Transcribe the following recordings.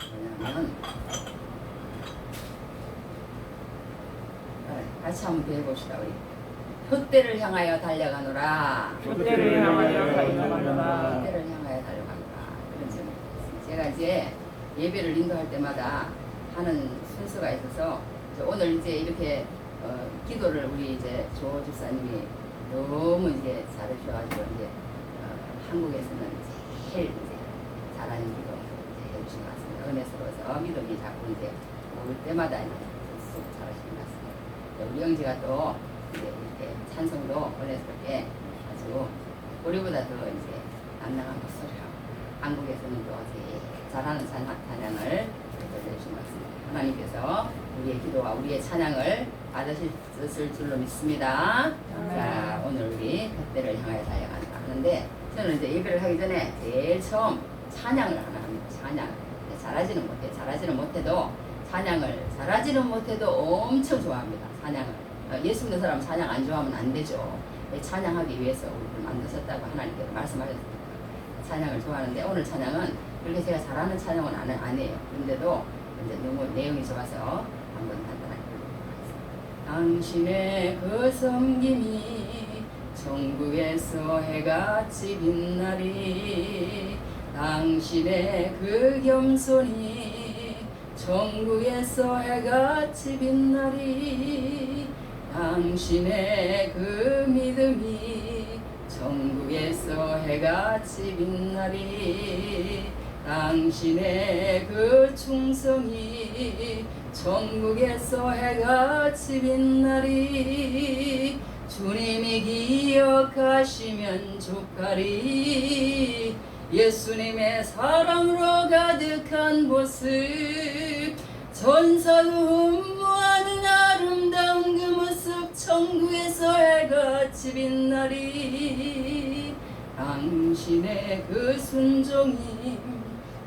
뭐냐면 같이 한번 더 해봅시다. 우리 푯대를 향하여 달려가노라. 푯대를 향하여 달려가노라. 푯대를 향하여 달려가노라. 그런 제목. 제가 이제 예배를 인도할 때마다 하는 순서가 있어서 오늘 이제 이렇게 기도를 우리 이제 조 집사님이 너무 이제 잘해주셔가지고 이제 한국에서는 제일 이제 잘하는 기도 이제 해주신 것 같습니다. 은혜스러워서 믿음이 자꾸 이제 올 때마다 이제 쑥 잘하시는 것 같습니다. 우리 영지가 또 이제 이렇게 찬송도 은혜스럽게 아주 우리보다 더 이제 남당한 목소리로 한국에서는 또 제일 잘하는 찬양을 들려주신 것 같습니다. 하나님께서 우리의 기도와 우리의 찬양을 받으실 줄로 믿습니다. 자, 오늘 우리 푯대를 향하여 달려간다 하는데 저는 이제 예배를 하기 전에 제일 처음 찬양을 하나 합니다. 찬양. 잘하지는 못해도 찬양을 잘하지는 못해도 엄청 좋아합니다. 찬양을. 예수 믿는 사람 찬양 안 좋아하면 안 되죠. 찬양하기 위해서 우리를 만드셨다고 하나님께서 말씀하셨습니다. 찬양을 좋아하는데 오늘 찬양은 그렇게 제가 잘하는 찬양은 안 해요. 그런데도 이제 너무 내용이 좋아서 한번 간단하게 불러보겠습니다. 당신의 그 섬김이 천국에서 해같이 빛나리. 당신의 그 겸손이 천국에서 해같이 빛나리. 당신의 그 믿음이 천국에서 해같이 빛나리. 당신의 그 충성이 천국에서 해같이 빛나리. 주님이 기억하시면 좋가리. 예수님의 사랑으로 가득한 모습 전사도 흠모하는 아름다운 그 모습 천국에서 해같이 빛나리. 당신의 그 순종이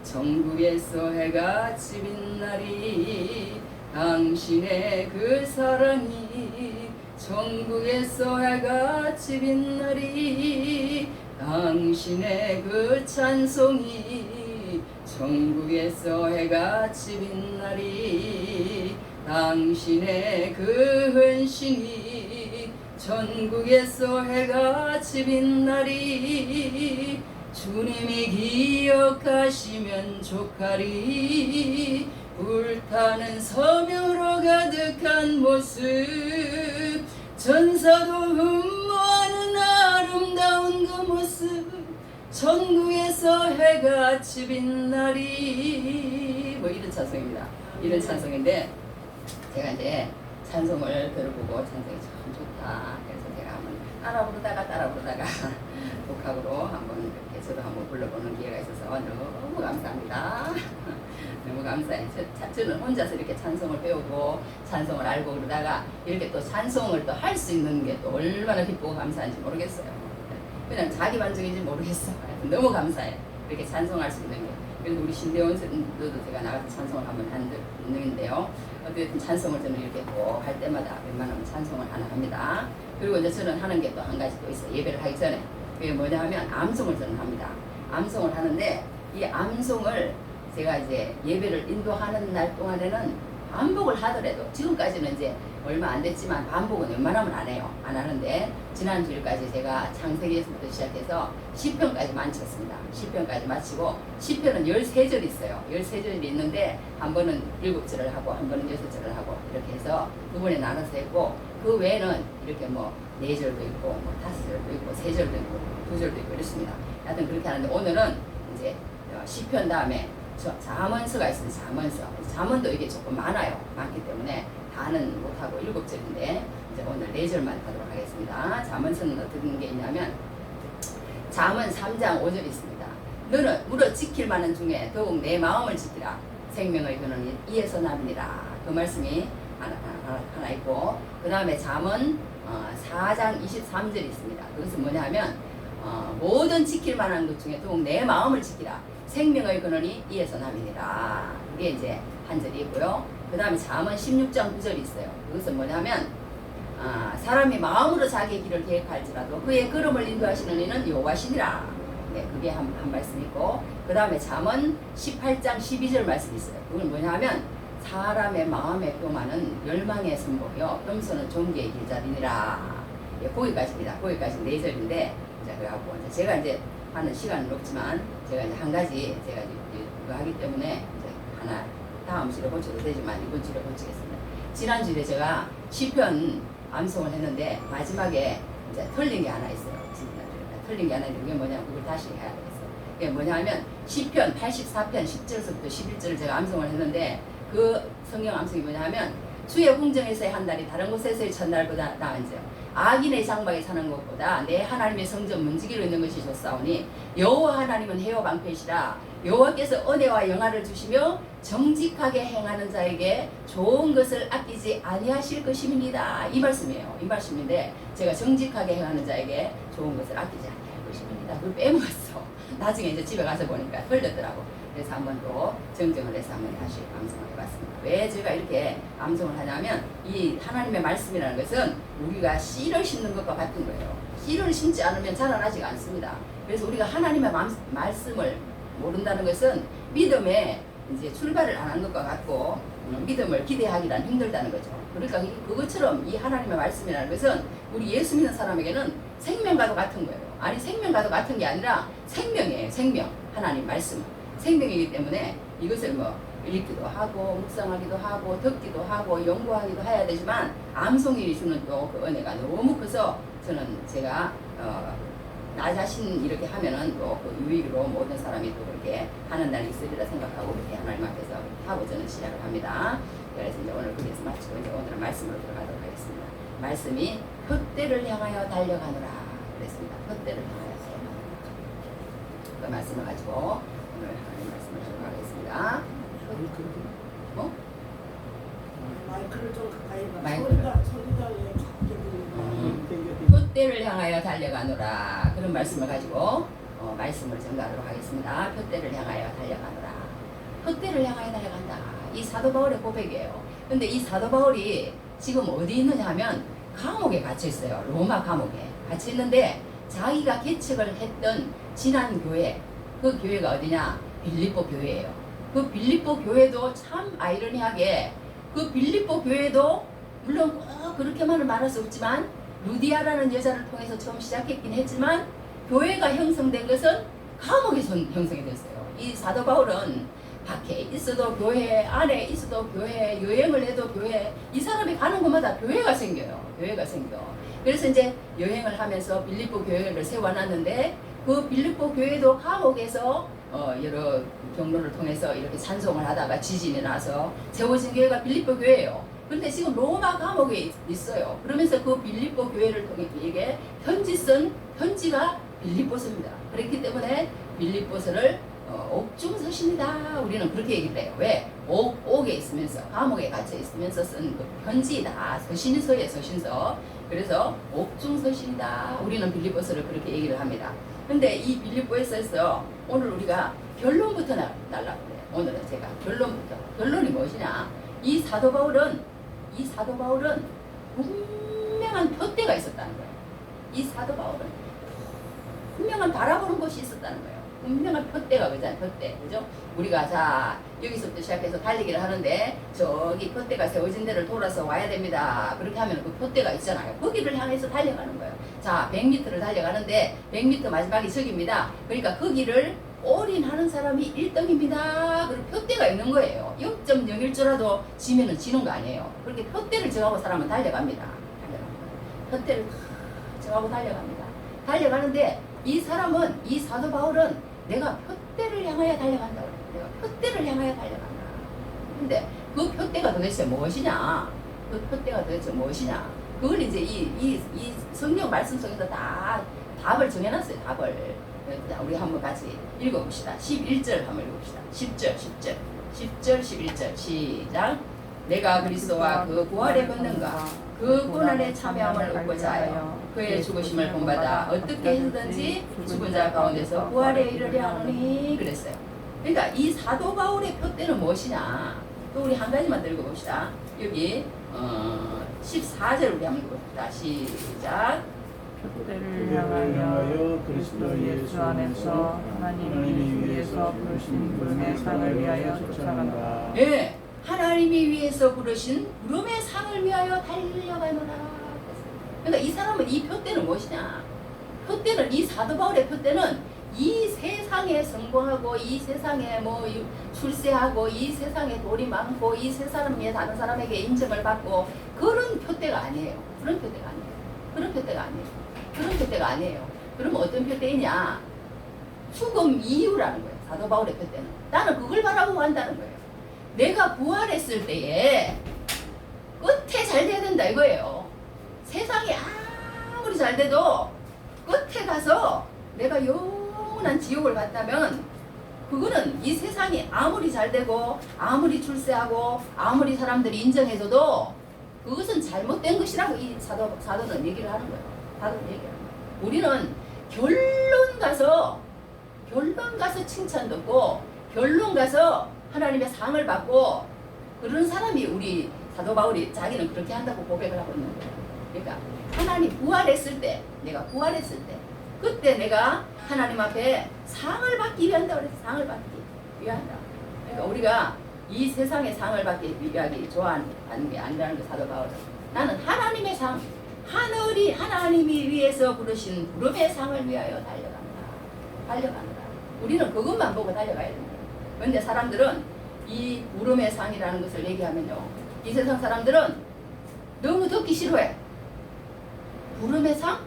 천국에서 해같이 빛나리. 당신의 그 사랑이 천국에서 해같이 빛나리. 당신의 그 찬송이 천국에서 해같이 빛나리. 당신의 그 헌신이 천국에서 해같이 빛나리. 주님이 기억하시면 좋가리. 불타는 서명으로 가득한 모습 전사도 흠모하는 아름다운 그 모습 천국에서 해같이 빛나리. 뭐 이런 찬송입니다. 이런 찬송인데 제가 이제 찬송을 들어보고 찬송이 참 좋다. 그래서 제가 한번 따라 부르다가 독학으로 한번 이렇게 저도 한번 불러보는 기회가 있어서 너무 감사합니다. 너무 감사해요. 저는 혼자서 이렇게 찬송을 배우고 찬송을 알고 그러다가 이렇게 또 찬송을 또 할 수 있는 게 또 얼마나 기쁘고 감사한지 모르겠어요. 그냥 자기 만족인지 모르겠어요. 너무 감사해요. 이렇게 찬송할 수 있는 게. 그래서 우리 신대원 선생님도 제가 나가서 찬송을 한번 했는데요. 어쨌든 찬송을 저는 이렇게 꼭 할 때마다 웬만하면 찬송을 하나 합니다. 그리고 이제 저는 하는 게 또 한 가지 또 있어요. 예배를 하기 전에. 그게 뭐냐 하면 암송을 저는 합니다. 암송을 하는데 이 암송을 제가 이제 예배를 인도하는 날 동안에는 반복을 하더라도 지금까지는 이제 얼마 안 됐지만 반복은 웬만하면 안 해요. 안 하는데 지난주일까지 제가 창세기에서부터 시작해서 10편까지 마쳤습니다. 10편까지 마치고 10편은 13절 있어요. 13절이 있는데 한 번은 7절을 하고 한 번은 6절을 하고 이렇게 해서 두 번에 나눠서 했고 그 외에는 이렇게 뭐 4절도 있고 뭐 5절도 있고 3절도 있고 2절도 있고 이렇습니다. 하여튼 그렇게 하는데 오늘은 이제 10편 다음에 잠언서가 있습니다. 잠언도 이게 조금 많기 때문에 다는 못하고 7절인데 이제 오늘 4절만 하도록 하겠습니다. 잠언서는 어떤 게 있냐면 잠언 3장 5절이 있습니다. 너는 물어 지킬 만한 중에 더욱 내 마음을 지키라. 생명의 근원이 이에서 남이니라. 그 말씀이 하나 있고 그 다음에 잠언 4장 23절이 있습니다. 그것은 뭐냐면 모든 지킬 만한 것 중에 더욱 내 마음을 지키라. 생명의 근원이 이에서 남이니라. 그게 이제 한 절이 있고요. 그 다음에 잠언 16장 9절이 있어요. 그것은 뭐냐면 사람이 마음으로 자기의 길을 계획할지라도 그의 걸음을 인도하시는 이는 여호와시니라. 네, 그게 한 말씀 있고, 그 다음에 잠언 18장 12절 말씀이 있어요. 그건 뭐냐 하면, 사람의 마음에 교만은 열망의 선복이요, 겸손은 존귀의 길자리니라. 예, 거기까지입니다. 거기까지 4절인데, 자, 그래갖고, 제가 이제 하는 시간은 없지만, 제가 이제 한 가지, 제가 이거 하기 때문에, 이제 하나, 다음 주에 고쳐도 되지만, 이번 주에 고치겠습니다. 지난주에 제가 시편 암송을 했는데, 마지막에 이제 틀린 게 하나 있어요. 틀린 게 하나 있는데, 그게 뭐냐면, 그걸 다시 해야 되겠어요. 그게 뭐냐 하면, 시편 84편 10절부터 11절을 제가 암송을 했는데, 그 성경 암송이 뭐냐 하면, 주의 궁정에서의 한 달이 다른 곳에서의 첫날보다 나은지요. 악인의 장막에 사는 것보다 내 하나님의 성전 문지기로 있는 것이 좋사오니, 여호와 하나님은 해요 방패시라. 여호와께서 은혜와 영화를 주시며 정직하게 행하는 자에게 좋은 것을 아끼지 아니하실 것입니다. 이 말씀이에요. 이 말씀인데, 제가 정직하게 행하는 자에게 좋은 것을 아끼지 아니할 것입니다. 그걸 빼먹었어. 나중에 이제 집에 가서 보니까 흘렸더라고. 그래서 한번 또 정정을 해서 한번 다시 암송을 해봤습니다. 왜 제가 이렇게 암송을 하냐면, 이 하나님의 말씀이라는 것은 우리가 씨를 심는 것과 같은 거예요. 씨를 심지 않으면 자라나지가 않습니다. 그래서 우리가 하나님의 말씀을 모른다는 것은 믿음에 이제 출발을 안 한 것과 같고, 믿음을 기대하기란 힘들다는 거죠. 그러니까 그것처럼 이 하나님의 말씀이라는 것은 우리 예수 믿는 사람에게는 생명과도 같은 거예요. 아니, 생명과도 같은 게 아니라 생명이에요. 생명. 하나님 말씀은 생명이기 때문에 이것을 뭐 읽기도 하고 묵상하기도 하고 듣기도 하고 연구하기도 해야 되지만, 암송이 주는 또 그 은혜가 너무 커서 저는 제가 나 자신 이렇게 하면은 또 그 유익으로 모든 사람이 또 그렇게 하는 날이 있으리라 생각하고 그렇게 하나님 앞에서 하고 저는 시작을 합니다. 그래서 이제 오늘 거기에서 마치고 이제 오늘은 말씀으로 들어가도록 하겠습니다. 말씀이 푯대를 향하여 달려가노라 그랬습니다. 푯대를 향하여 달려가노라. 그 말씀을 가지고 오늘 하나님 말씀을 들어가겠습니다. 뭐? 마이크를 좀 가까이 봐. 마이크를. 소리가 왜 작게 들리나? 푯대를 향하여 달려가노라. 그런 말씀을 가지고 말씀을 전가하도록 하겠습니다. 푯대를 향하여 달려가노라. 푯대를 향하여 달려간다. 이 사도 바울의 고백이에요. 근데 이 사도 바울이 지금 어디 있느냐 하면 감옥에 갇혀 있어요. 로마 감옥에 갇혀 있는데, 자기가 개척을 했던 지난 교회, 그 교회가 어디냐? 빌립보 교회예요. 그 빌립보 교회도 참 아이러니하게, 그 빌립보 교회도 물론 그렇게만은 말할 수 없지만 루디아라는 여자를 통해서 처음 시작했긴 했지만, 교회가 형성된 것은 감옥에서 형성이 됐어요. 이 사도 바울은 밖에 있어도 교회, 안에 있어도 교회, 여행을 해도 교회, 이 사람이 가는 곳마다 교회가 생겨요. 교회가 생겨. 그래서 이제 여행을 하면서 빌립보 교회를 세워놨는데, 그 빌립보 교회도 감옥에서 여러 경로를 통해서 이렇게 찬송을 하다가 지진이 나서 세워진 교회가 빌립보 교회예요. 그런데 지금 로마 감옥에 있어요. 그러면서 그 빌립보 교회를 통해 이게 편지 쓴 편지가 빌립보서입니다. 그렇기 때문에 빌립보서를 옥중서신이다. 우리는 그렇게 얘기를 해요. 왜? 옥에 있으면서, 감옥에 갇혀 있으면서 쓴 그 편지다. 서신서예요, 서신서. 그래서 옥중서신이다. 우리는 빌립보서를 그렇게 얘기를 합니다. 근데 이 빌립보에서 오늘 우리가 결론부터 날라고 그래요. 오늘은 제가 결론부터. 결론이 무엇이냐? 이 사도 바울은 분명한 푯대가 있었다는 거예요. 이 사도 바울은 분명한 바라보는 것이 있었다는 거예요. 분명한 푯대가 그잖아요. 푯대. 그죠? 우리가 자, 여기서부터 시작해서 달리기를 하는데, 저기 푯대가 세워진 데를 돌아서 와야 됩니다. 그렇게 하면 그 푯대가 있잖아요. 거기를 향해서 달려가는 거예요. 자, 100m를 달려가는데 100m 마지막이 저기입니다. 그러니까 거기를 올인하는 사람이 1등입니다. 그리고 푯대가 있는 거예요. 0.01조라도 지면은 지는 거 아니에요. 그렇게 푯대를 정하고 사람은 달려갑니다. 푯대를 정하고 달려갑니다. 달려가는데, 이 사람은, 이 사도 바울은 내가 푯대를 향하여 달려간다고 그래요. 내가 푯대를 향하여 달려간다. 근데 그 푯대가 도대체 무엇이냐? 그 푯대가 도대체 무엇이냐? 그걸 이제 이 성경 말씀 속에서 다 답을 정해놨어요. 답을. 우리 한번 같이 읽어봅시다. 11절 한번 읽어봅시다. 10절 11절 시작. 내가 그리스도와 그 부활의 권능과 그 고난의 참여함을 얻고자 하여 그의 죽으심을 본받아 어떻게 해서든지 죽은 자 가운데서 부활에 이르려 하노니 그랬어요. 그러니까 이 사도 바울의 푯대는 무엇이냐? 또 우리 한 가지만 더 읽어봅시다. 여기 14절 우리 한번 읽어봅시다. 시작. 표대를 향하여 그리스도 예수 안에서 하나님이 위에서 부르신 부름의 상을 위하여 쫓아간다. 예, 하나님이 위에서 부르신 부름의 상을 위하여 달려가노라. 그러니까 이 사람은 이 표대는 무엇이냐? 표대는 이 사도 바울의 표대는 이 세상에 성공하고 이 세상에 뭐 출세하고 이 세상에 돈이 많고 이 세상에 다른 사람에게 인정을 받고 그런 표대가 아니에요. 그런 표대가 아니에요. 그런 표대가 아니에요. 그런 표대가 아니에요. 그러면 어떤 표대이냐? 죽음 이유라는 거예요. 사도 바울의 표대는. 나는 그걸 바라보고 한다는 거예요. 내가 부활했을 때에 끝에 잘 돼야 된다 이거예요. 세상이 아무리 잘 돼도 끝에 가서 내가 영원한 지옥을 갔다면 그거는 이 세상이 아무리 잘 되고 아무리 출세하고 아무리 사람들이 인정해줘도 그것은 잘못된 것이라고 이 사도는 얘기를 하는 거예요. 사도는 얘기하는 거예요. 우리는 결론 가서 칭찬 듣고 결론 가서 하나님의 상을 받고 그런 사람이 우리 사도 바울이 자기는 그렇게 한다고 고백을 하고 있는 거예요. 그러니까 하나님 부활했을 때 내가 부활했을 때 그때 내가 하나님 앞에 상을 받기 위한다 그래서 상을 받기 위한다. 그러니까 우리가 이 세상의 상을 받기 위하기 좋아하는 게 아니라는 게 사도 바울은 나는 하나님의 상 하나님이 위에서 부르신 부름의 상을 위하여 달려간다. 우리는 그것만 보고 달려가야 된다. 그런데 사람들은 이 부름의 상이라는 것을 얘기하면요 이 세상 사람들은 너무 듣기 싫어해. 부름의 상?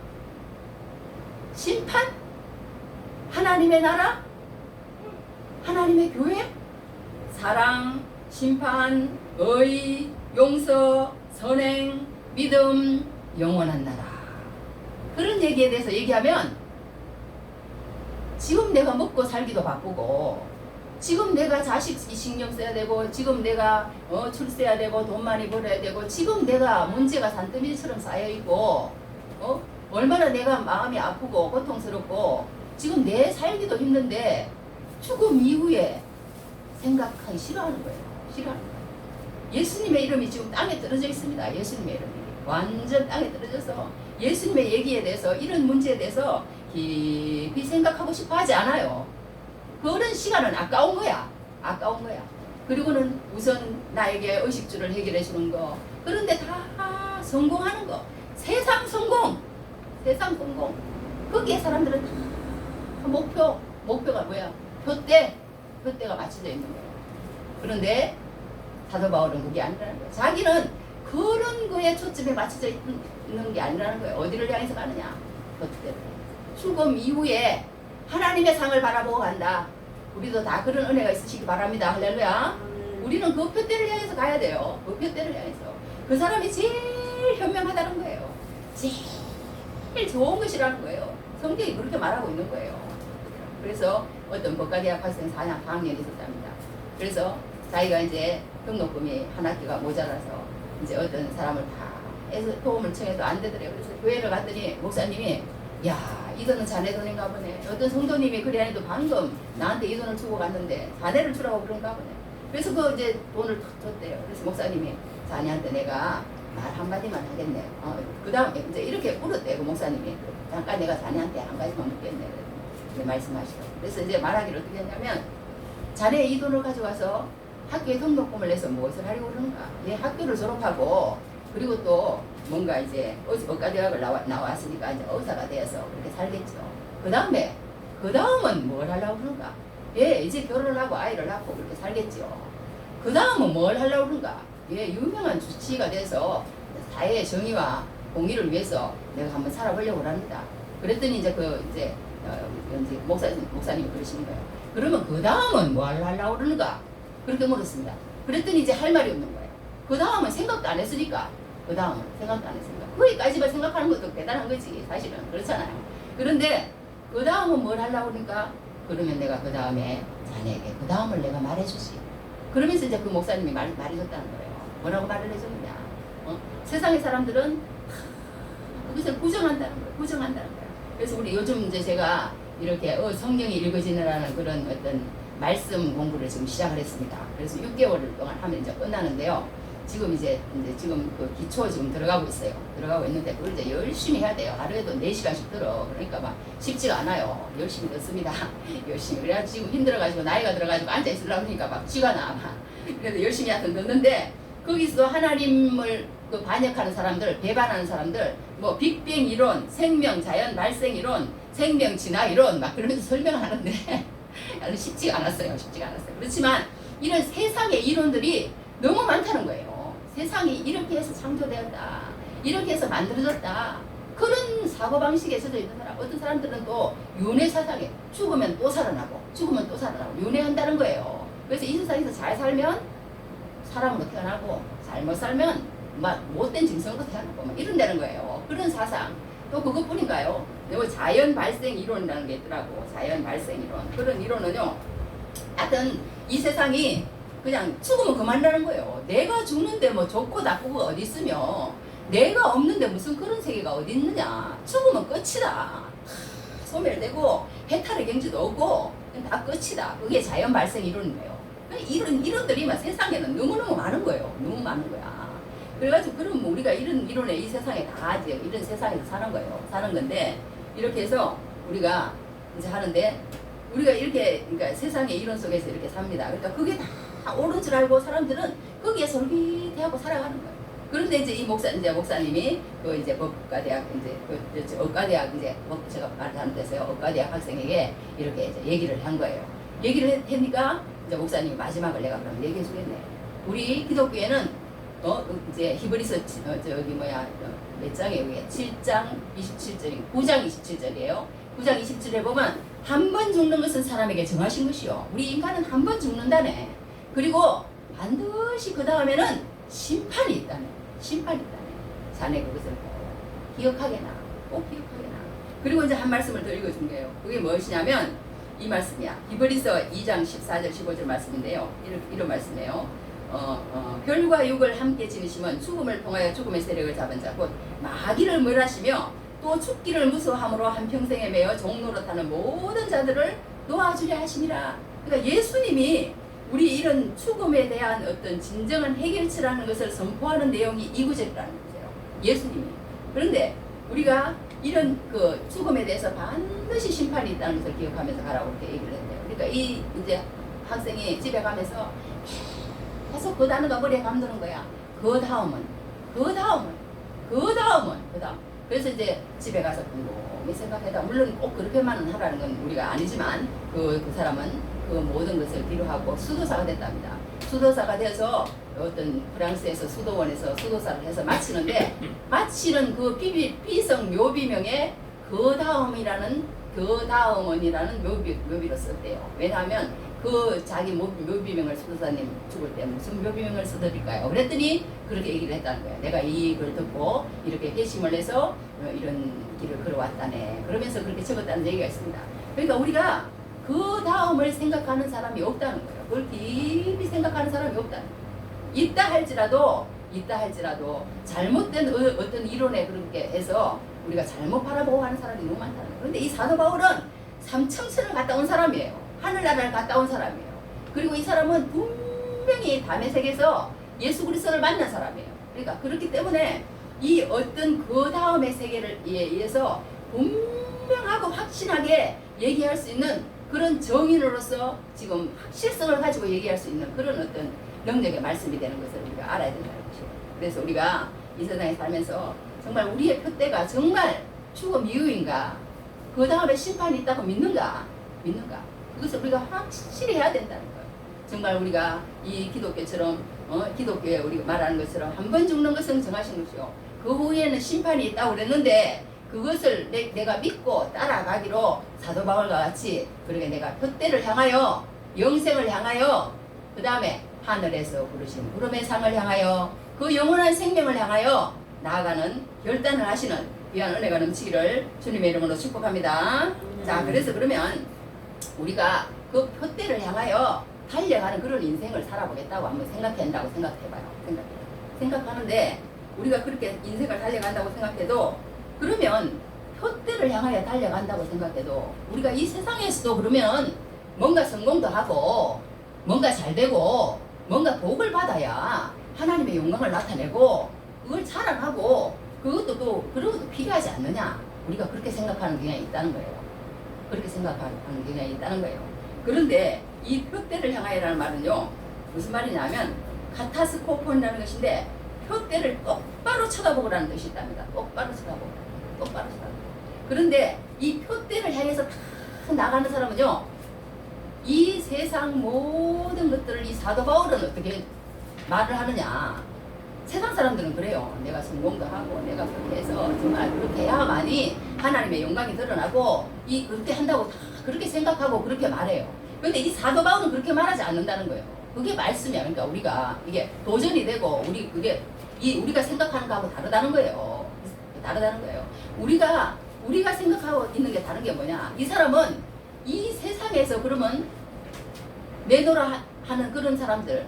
심판? 하나님의 나라? 하나님의 교회? 사랑, 심판, 의, 용서, 선행, 믿음, 영원한 나라. 그런 얘기에 대해서 얘기하면 지금 내가 먹고 살기도 바쁘고 지금 내가 자식 신경 써야 되고 지금 내가 출세해야 되고 돈 많이 벌어야 되고 지금 내가 문제가 산더미처럼 쌓여있고 얼마나 내가 마음이 아프고 고통스럽고 지금 내 살기도 힘든데 죽음 이후에 생각하기 싫어하는 거예요. 싫어하는 거예요. 예수님의 이름이 지금 땅에 떨어져 있습니다. 예수님의 이름이 완전 땅에 떨어져서 예수님의 얘기에 대해서 이런 문제에 대해서 깊이 생각하고 싶어 하지 않아요. 그런 시간은 아까운 거야. 아까운 거야. 그리고는 우선 나에게 의식주를 해결해 주는 거. 그런데 다 성공하는 거. 세상 성공. 거기에 사람들은 다 목표가 뭐야? 표대가 맞춰져 있는 거예요. 그런데 사도 바울은 그게 아니라는 거예요. 자기는 그런 거에 초점에 맞춰져 있는 게 아니라는 거예요. 어디를 향해서 가느냐? 어떻게 죽음 이후에 하나님의 상을 바라보고 간다. 우리도 다 그런 은혜가 있으시기 바랍니다. 할렐루야. 우리는 그 표대를 향해서 가야 돼요. 그 표대를 향해서. 그 사람이 제일 현명하다는 거예요. 제일 좋은 것이라는 거예요. 성경이 그렇게 말하고 있는 거예요. 그래서 어떤 법과대학 학생 4학년이 있었답니다. 그래서 자기가 이제 등록금이 한 학기가 모자라서 이제 어떤 사람을 다 해서 도움을 청해도 안 되더래요. 그래서 교회를 갔더니 목사님이 야, 이 돈은 자네 돈인가 보네. 어떤 성도님이 그래 아니도 방금 나한테 이 돈을 주고 갔는데 자네를 주라고 그런가 보네. 그래서 그 이제 돈을 탁 줬대요. 그래서 목사님이 자네한테 내가 말 한마디만 하겠네. 그 다음에 이제 이렇게 물었대요. 그 목사님이. 잠깐 내가 자네한테 한 가지만 묻겠네. 말씀하시고. 그래서 이제 말하기를 어떻게 했냐면 자네 이 돈을 가져가서 학교에 등록금을 내서 무엇을 하려고 그러는가. 얘 학교를 졸업하고 그리고 또 뭔가 이제 의과대학을 나왔으니까 이제 의사가 되어서 그렇게 살겠죠. 그 다음은 뭘 하려고 그런가? 예, 이제 결혼을 하고 아이를 낳고 그렇게 살겠죠. 그 다음은 뭘 하려고 그런가? 예, 유명한 주치의가 돼서 사회의 정의와 공의를 위해서 내가 한번 살아보려고 합니다. 그랬더니 이제 목사님이 그러시는 거예요. 그러면 그 다음은 뭘 하려고 그러는가? 그렇게 물었습니다. 그랬더니 이제 할 말이 없는 거예요. 그 다음은 생각도 안 했으니까. 거기까지만 생각하는 것도 대단한 거지. 사실은. 그렇잖아요. 그런데 그 다음은 뭘 하려고 그러니까 그러면 내가 그 다음에 자네에게 그 다음을 내가 말해주지. 그러면서 이제 그 목사님이 말해줬다는 거예요. 뭐라고 말을 해줬느냐. 세상의 사람들은 그것을 부정한다는 거예요. 그래서 우리 요즘 이제 제가 이렇게 성경이 읽어지느라는 그런 어떤 말씀 공부를 지금 시작을 했습니다. 그래서 6개월 동안 하면 이제 끝나는데요. 지금 이제 지금 그 기초 지금 들어가고 있어요. 들어가고 있는데 그걸 이제 열심히 해야 돼요. 하루에도 4시간씩 들어. 그러니까 막 쉽지가 않아요. 열심히 듣습니다. 열심히. 그래가지고 지금 힘들어가지고 나이가 들어가지고 앉아있으려고 하니까 막 쥐가 나. 막. 그래서 열심히 하여튼 듣는데 거기서 하나님을 그 반역하는 사람들, 배반하는 사람들, 뭐 빅뱅 이론, 생명 자연 발생 이론, 생명 진화 이론 막 그러면서 설명을 하는데 쉽지가 않았어요. 쉽지가 않았어요. 그렇지만 이런 세상의 이론들이 너무 많다는 거예요. 세상이 이렇게 해서 창조되었다. 이렇게 해서 만들어졌다. 그런 사고방식에 젖어 있는 사람. 어떤 사람들은 또 윤회 사상에 죽으면 또 살아나고 죽으면 또 살아나고 윤회한다는 거예요. 그래서 이 세상에서 잘 살면 사람으로 태어나고 잘못 살면 막 못된 짐승으로 태어나고 막 이런다는 거예요. 그런 사상. 또 그것뿐인가요? 자연 발생 이론이라는 게 있더라고. 자연 발생 이론. 그런 이론은요. 하여튼 이 세상이 그냥 죽으면 그만이라는 거예요. 내가 죽는데 뭐 좋고 나쁘고 어디 있으며 내가 없는데 무슨 그런 세계가 어디 있느냐. 죽으면 끝이다. 소멸되고 해탈의 경지도 없고 다 끝이다. 그게 자연 발생 이론이에요. 이런 이론들이 막 세상에는 너무너무 많은 거예요. 너무 많은 거야. 그래가지고 그럼 우리가 이런 이론에 이 세상에 다 이제 이런 세상에서 사는 거예요. 사는 건데 이렇게 해서 우리가 이제 하는데 우리가 이렇게 그러니까 세상의 이론 속에서 이렇게 삽니다. 그러니까 그게 다 옳은 줄 알고 사람들은 거기에 솔깃해하고 살아가는 거예요. 그런데 이제 이 목사님이 그 이제 법과대학 이제 의과대학 이제 제가 말하는 데서요. 의과대학 학생에게 이렇게 이제 얘기를 한 거예요. 얘기를 했으니까 이제 목사님이 마지막을 내가 그럼 얘기해 주겠네. 우리 기독교에는 이제 히브리서 저기 뭐야 몇 장이에요? 이게 7장 27절, 9장 27절이에요. 9장 27절에 보면 한 번 죽는 것은 사람에게 정하신 것이요. 우리 인간은 한 번 죽는다네. 그리고 반드시 그 다음에는 심판이 있다네. 심판이 있다네. 자네 그것을 기억하게나. 꼭 기억하게나. 그리고 이제 한 말씀을 더 읽어준 거예요. 그게 무엇이냐면 이 말씀이야. 히브리서 2장 14절 15절 말씀인데요. 이런 말씀이에요. 별과 육을 함께 지니시면 죽음을 통하여 죽음의 세력을 잡은 자 곧 마귀를 멸하시며 또 죽기를 무서워함으로 한평생에 매여 종노릇하는 모든 자들을 놓아주려 하시니라. 그러니까 예수님이 우리 이런 죽음에 대한 어떤 진정한 해결치라는 것을 선포하는 내용이 이 구절이라는 거예요. 예수님이. 그런데 우리가 이런 그 죽음에 대해서 반드시 심판이 있다는 것을 기억하면서 가라고 이렇게 얘기를 했대요. 그러니까 이 이제 학생이 집에 가면서 계속 그 단어가 머리에 감도는 거야. 그 다음은. 그래서 이제 집에 가서 곰곰이 생각해다. 물론 꼭 그렇게만 하라는 건 우리가 아니지만 그 사람은 그 모든 것을 뒤로하고 수도사가 됐답니다. 수도사가 되어서 어떤 프랑스에서 수도원에서 수도사를 해서 마치는데 마치는 그 피성 묘비명에 그 다음이라는 묘비로 썼대요. 왜냐하면 그 자기 묘비명을 수도사님 죽을 때 무슨 묘비명을 써드릴까요? 그랬더니 그렇게 얘기를 했다는 거예요. 내가 이걸 듣고 이렇게 회심을 해서 이런 길을 걸어왔다네. 그러면서 그렇게 적었다는 얘기가 있습니다. 그러니까 우리가 그 다음을 생각하는 사람이 없다는 거예요. 그걸 깊이 생각하는 사람이 없다는 거예요. 있다 할지라도 잘못된 어떤 이론에 그렇게 해서 우리가 잘못 바라보고 하는 사람이 너무 많다는 거예요. 그런데 이 사도 바울은 삼청천을 갔다 온 사람이에요. 하늘나라를 갔다 온 사람이에요. 그리고 이 사람은 분명히 담의 세계에서 예수 그리스도를 만난 사람이에요. 그러니까 그렇기 때문에 이 어떤 그 다음의 세계를 위해서 분명하고 확신하게 얘기할 수 있는 그런 정인으로서 지금 확실성을 가지고 얘기할 수 있는 그런 어떤 능력의 말씀이 되는 것을 우리가 알아야 된다는 것이죠. 그래서 우리가 이 세상에 살면서 정말 우리의 표대가 정말 죽음 이후인가? 그 다음에 심판이 있다고 믿는가? 그것을 우리가 확실히 해야 된다는 거예요. 정말 우리가 이 기독교처럼 기독교에 우리가 말하는 것처럼 한 번 죽는 것은 정하신 것이요. 그 후에는 심판이 있다고 그랬는데 그것을 내가 믿고 따라가기로 사도 바울과 같이 그렇게 내가 표대를 향하여 영생을 향하여 그 다음에 하늘에서 부르신 구름의 상을 향하여 그 영원한 생명을 향하여 나아가는 결단을 하시는 귀한 은혜가 넘치기를 주님의 이름으로 축복합니다. 자, 그래서 그러면 우리가 그 표대를 향하여 달려가는 그런 인생을 살아보겠다고 한번 생각한다고 생각해봐요. 생각하는데 우리가 그렇게 인생을 달려간다고 생각해도 그러면 표대를 향하여 달려간다고 생각해도 우리가 이 세상에서도 그러면 뭔가 성공도 하고 뭔가 잘 되고 뭔가 복을 받아야 하나님의 영광을 나타내고 그걸 자랑하고 그것도 또 그런 것도 필요하지 않느냐. 우리가 그렇게 생각하는 경향이 있다는 거예요. 그렇게 생각하는 경향이 있다는 거예요. 그런데 이 표대를 향하여라는 말은요, 무슨 말이냐면 카타스코폰이라는 것인데 표대를 똑바로 쳐다보고라는 뜻이 있답니다. 똑바로 쳐다보고, 똑바로 쳐다보고. 그런데 이 표대를 향해서 탁 나가는 사람은요, 이 세상 모든 것들을 이 사도 바울은 어떻게 말을 하느냐. 세상 사람들은 그래요. 내가 성공도 하고 내가 그렇게 해서 정말 그렇게 해야만이 하나님의 영광이 드러나고 그렇게 한다고 다 그렇게 생각하고 그렇게 말해요. 근데 이 사도 바울은 그렇게 말하지 않는다는 거예요. 그게 말씀이야. 그러니까 우리가 이게 도전이 되고 우리가 생각하는 거하고 다르다는 거예요. 다르다는 거예요. 우리가 생각하고 있는 게 다른 게 뭐냐? 이 사람은 이 세상에서 그러면 내노라 하는 그런 사람들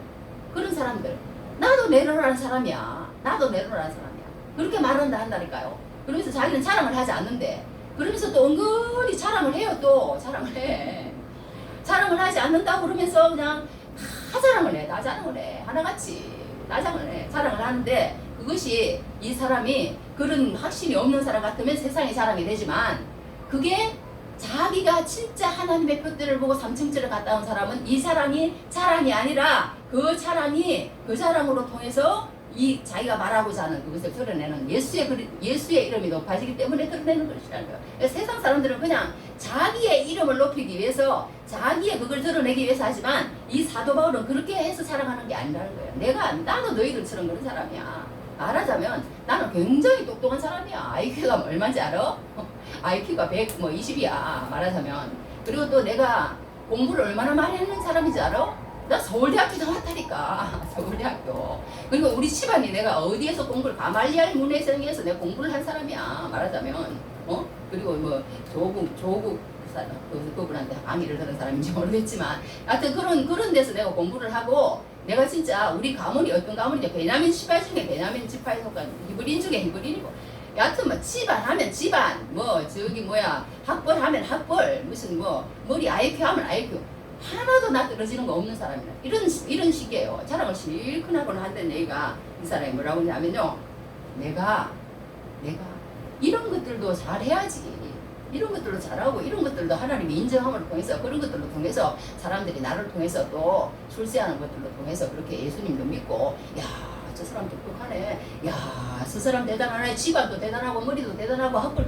나도 내노라는 사람이야. 나도 내노라는 사람이야. 그렇게 말한다 한다니까요. 그러면서 자기는 자랑을 하지 않는데 그러면서 또 은근히 자랑을 해요. 또 자랑을 해. 자랑을 하지 않는다고 그러면서 그냥 다 자랑을 해. 다 자랑을 해. 하나같이 다 자랑을 하는데 그것이 이 사람이 그런 확신이 없는 사람 같으면 세상에 자랑이 되지만 그게 자기가 진짜 하나님의 표대를 보고 삼층째를 갔다 온 사람은 이 자랑이 아니라 그 자랑으로 통해서 이 자기가 말하고자 하는 그것을 드러내는 예수의 이름이 높아지기 때문에 드러내는 것이라는 거예요. 세상 사람들은 그냥 자기의 이름을 높이기 위해서 자기의 그걸 드러내기 위해서 하지만 이 사도 바울은 그렇게 해서 자랑하는 게 아니라는 거예요. 나도 너희들처럼 그런 사람이야. 말하자면 나는 굉장히 똑똑한 사람이야. IQ가 얼마인지 알아? IQ가 120이야 말하자면. 그리고 또 내가 공부를 얼마나 많이 했는 사람인지 알아? 나 서울대학교 나왔다니까. 서울대학교. 그리고 우리 집안이 내가 어디에서 공부를 가말리알 문해성에서 내가 공부를 한 사람이야 말하자면. 그리고 뭐 조국 그분한테 강의를 들은 사람인지 모르겠지만 하여튼 그런 데서 내가 공부를 하고 내가 진짜 우리 가문이 어떤 가문이냐 베냐민 지파 중에 베냐민 지파에 속한 히브리인 중에 히브리인이고 여하튼 뭐 집안 하면 집안 뭐 저기 뭐야 학벌 하면 학벌 무슨 뭐 머리 IQ 하면 IQ 하나도 나 떨어지는 거 없는 사람이라 이런 식이에요. 자랑을 실컷 하고는 한데 얘가 이 사람이 뭐라고 하냐면요 내가 이런 것들도 잘해야지. 이런 것들도 잘하고 이런 것들도 하나님이 인정함을 통해서 그런 것들로 통해서 사람들이 나를 통해서 또 출세하는 것들로 통해서 그렇게 예수님도 믿고 야 저 사람 똑똑하네. 야 저 사람 대단하네. 집안도 대단하고 머리도 대단하고 학벌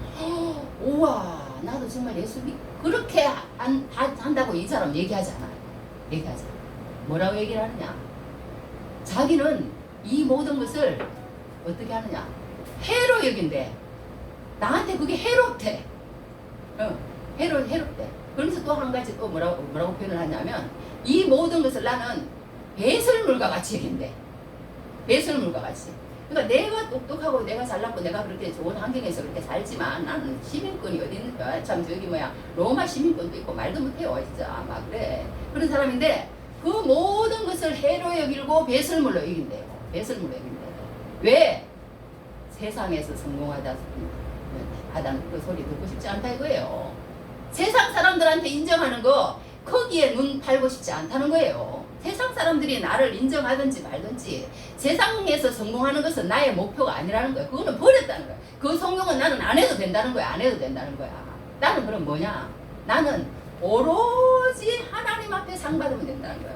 우와 나도 정말 예수 믿 그렇게 한다고 이 사람 얘기하지 않아요. 뭐라고 얘기를 하느냐. 자기는 이 모든 것을 어떻게 하느냐. 해로 여긴대. 나한테 그게 해롭대. 해롭대. 그러면서 또 한 가지 또 뭐라고 표현을 하냐면 이 모든 것을 나는 배설물과 같이 여긴대. 배설물과 같이. 그러니까 내가 똑똑하고 내가 잘났고 내가 그렇게 좋은 환경에서 그렇게 살지만 나는 시민권이 어디 있는가. 참 저기 뭐야 로마 시민권도 있고 말도 못해요. 진짜 막 그래. 그런 사람인데 그 모든 것을 해로 여기고 배설물로 여긴대요. 배설물로 여긴대요. 왜? 세상에서 성공하다는 그 소리 듣고 싶지 않다 이거예요. 세상 사람들한테 인정하는 거 거기에 눈 팔고 싶지 않다는 거예요. 세상 사람들이 나를 인정하든지 말든지 세상에서 성공하는 것은 나의 목표가 아니라는 거야. 그거는 버렸다는 거야. 그 성공은 나는 안 해도 된다는 거야. 나는 그럼 뭐냐? 나는 오로지 하나님 앞에 상 받으면 된다는 거야.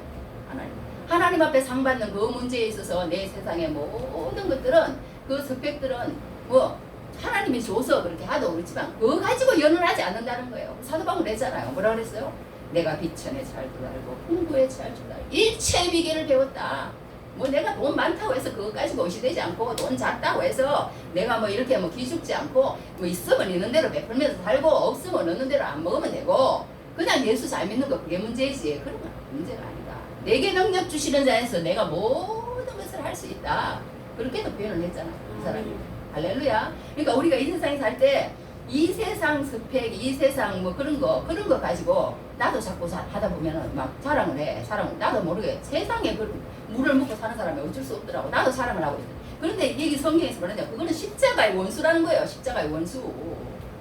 하나님 앞에 상 받는 그 문제에 있어서 내 세상의 모든 것들은 그 스펙들은 뭐 하나님이 줘서 그렇게 하도 그렇지만 그거 가지고 연연하지 않는다는 거예요. 사도 바울 했잖아요. 뭐라 그랬어요? 내가 비천에 잘도 달고 풍부에 잘도 달고 일체의 비결을 배웠다. 뭐 내가 돈 많다고 해서 그거 가지고 의시되지 않고 돈 작다고 해서 내가 뭐 이렇게 뭐 기죽지 않고 뭐 있으면 있는 대로 베풀면서 살고 없으면 없는 대로 안 먹으면 되고 그냥 예수 잘 믿는 거 그게 문제이지. 그런 건 문제가 아니다. 내게 능력 주시는 자에서 내가 모든 것을 할 수 있다. 그렇게도 표현을 했잖아. 이 사람이. 할렐루야. 그러니까 우리가 이 세상에 살 때 이 세상 스펙, 이 세상 뭐 그런 거 가지고 나도 자꾸 하다 보면은 막 자랑을 해. 나도 모르게 세상에 그 물을 먹고 사는 사람이 어쩔 수 없더라고. 나도 자랑을 하고 있어. 그런데 여기 성경에서 뭐냐면 그거는 십자가의 원수라는 거예요. 십자가의 원수.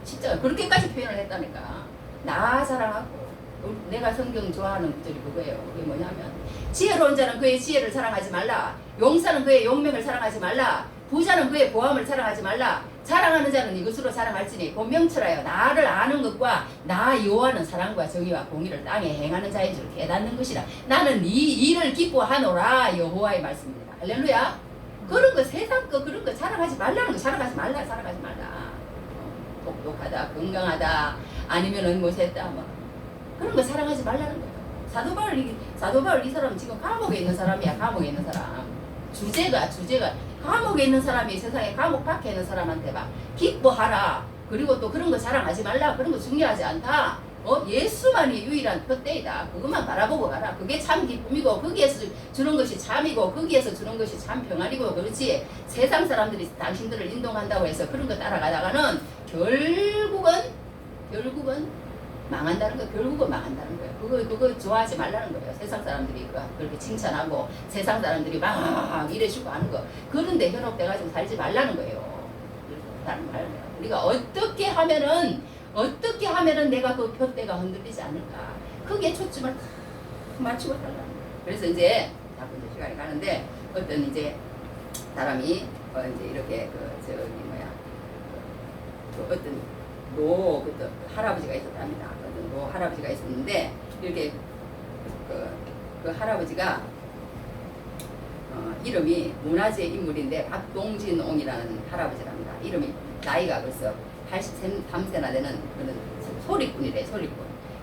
십자가 그렇게까지 표현을 했다니까. 나 자랑하고 내가 성경 좋아하는 구절이 그거예요. 그게 뭐냐면 지혜로운 자는 그의 지혜를 사랑하지 말라. 용사는 그의 용맹을 사랑하지 말라. 부자는 그의 보함을 사랑하지 말라. 자랑하는 자는 이것으로 자랑할지니 곧 명철하여 나를 아는 것과 나 여호와는 사랑과 정의와 공의를 땅에 행하는 자인 줄 깨닫는 것이라. 나는 이 일을 기뻐하노라. 여호와의 말씀입니다. 할렐루야. 그런 거 세상 거 그런 거 자랑하지 말라는 거. 자랑하지 말라. 똑똑하다, 건강하다, 아니면은 못했다, 뭐 그런 거 사랑하지 말라는 거예요. 사도 바울 이 사람 지금 감옥에 있는 사람이야. 감옥에 있는 사람. 주제가 감옥에 있는 사람이 세상에 감옥 밖에 있는 사람한테 막 기뻐하라. 그리고 또 그런 거 자랑하지 말라. 그런 거 중요하지 않다. 예수만이 유일한 표대이다. 그것만 바라보고 가라. 그게 참 기쁨이고 거기에서 주는 것이 참이고 거기에서 주는 것이 참 평안이고 그렇지. 세상 사람들이 당신들을 인동한다고 해서 그런 거 따라가다가는 결국은 망한다는 거. 결국은 망한다는 거예요. 그거 좋아하지 말라는 거예요. 세상 사람들이 그렇게 칭찬하고 세상 사람들이 막 이래주고 하는 거. 그런데 현혹돼가지고 살지 말라는 거예요. 다른 말이에요. 우리가 어떻게 하면은 내가 그 표대가 흔들리지 않을까. 그게 초점을 탁 맞추고 살라는 거예요. 그래서 이제 자꾸 이제 시간이 가는데 어떤 이제 사람이 이제 이렇게 어떤 그때 할아버지가 있었답니다. 어떤 할아버지가 있었는데 이렇게 그 할아버지가 이름이 문화재 인물인데 박동진옹이라는 할아버지랍니다. 이름이 나이가 벌써 83세나 되는 그런 소리꾼이래. 소리꾼.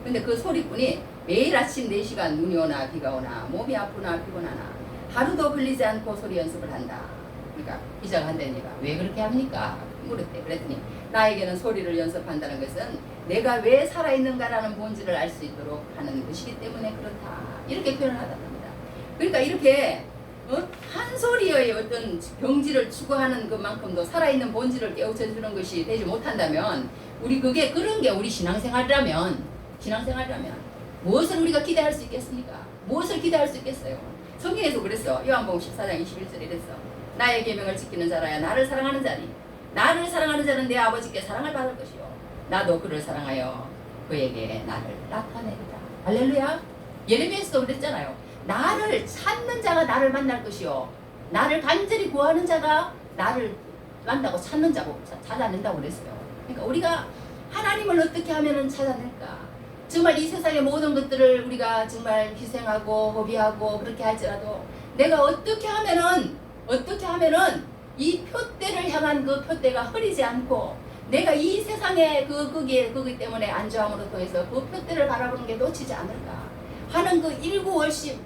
근데 그 소리꾼이 매일 아침 4시간 눈이 오나 비가 오나 몸이 아프나 피곤하나 하루도 걸리지 않고 소리 연습을 한다. 그러니까 기자가 한다니까 왜 그렇게 합니까? 물었대. 그랬더니 나에게는 소리를 연습한다는 것은 내가 왜 살아있는가라는 본질을 알 수 있도록 하는 것이기 때문에 그렇다. 이렇게 표현을 하답니다. 그러니까 이렇게 한 소리의 어떤 병지를 추구하는 것만큼도 살아있는 본질을 깨우쳐주는 것이 되지 못한다면 그런 게 우리 신앙생활이라면 무엇을 우리가 기대할 수 있겠습니까? 무엇을 기대할 수 있겠어요? 성경에서 그랬어. 요한복음 14장 21절에 이랬어. 나의 계명을 지키는 자라야 나를 사랑하는 자니 나를 사랑하는 자는 내 아버지께 사랑을 받을 것이요 나도 그를 사랑하여 그에게 나를 나타내리라. 할렐루야. 예레미야에서도 그랬잖아요. 나를 찾는 자가 나를 만날 것이요 나를 간절히 구하는 자가 나를 만나고 찾아낸다고 그랬어요. 그러니까 우리가 하나님을 어떻게 하면 찾아낼까? 정말 이 세상의 모든 것들을 우리가 정말 희생하고 허비하고 그렇게 할지라도 내가 어떻게 하면은 이 표대를 향한 그 표대가 흐리지 않고 내가 이 세상의 거기 때문에 안주함으로 통해서 그 표대를 바라보는 게 놓치지 않을까 하는 그 일구월심